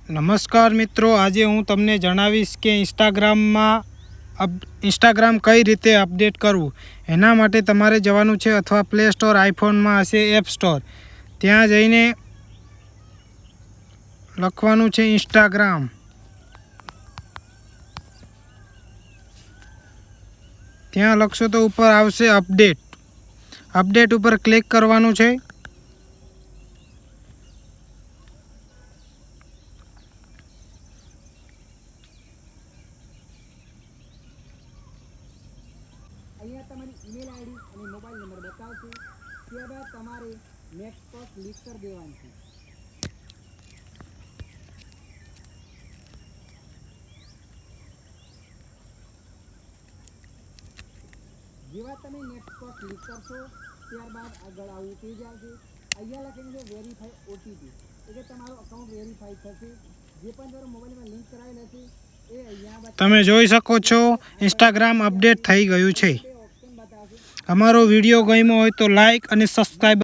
નમસ્કાર મિત્રો, આજે હું તમને જણાવીશ કે ઇન્સ્ટાગ્રામ કઈ રીતે અપડેટ કરવું। એના માટે તમારે જવાનું છે અથવા પ્લે સ્ટોર, આઈફોનમાં હશે એપ સ્ટોર, ત્યાં જઈને લખવાનું છે ઇન્સ્ટાગ્રામ। ત્યાં લખશો તો ઉપર આવશે અપડેટ ઉપર ક્લિક કરવાનું છે। અહીંયા તમારી ઈમેલ આઈડી અને મોબાઈલ નંબર બતાવશે। ત્યારબાદ તમારે નેક્સ્ટ પર ક્લિક કરી દેવાનું છે। જેવા તમે નેક્સ્ટ પર ક્લિક કરશો ત્યારબાદ આગળ આવું પેજ આવશે। અહીંયા લખેલું છે વેરીફાઈ ઓટીપી, એટલે તમારું અકાઉન્ટ વેરીફાઈ થશે। જે પણ તમારા મોબાઈલમાં લિંક કરાવેલ હશે એ અહીંયા તમે જોઈ શકો છો ઇન્સ્ટાગ્રામ અપડેટ થઈ ગયું છે। અમારો વિડીયો ગમ્યો હોય તો લાઈક અને સબસ્ક્રાઈબ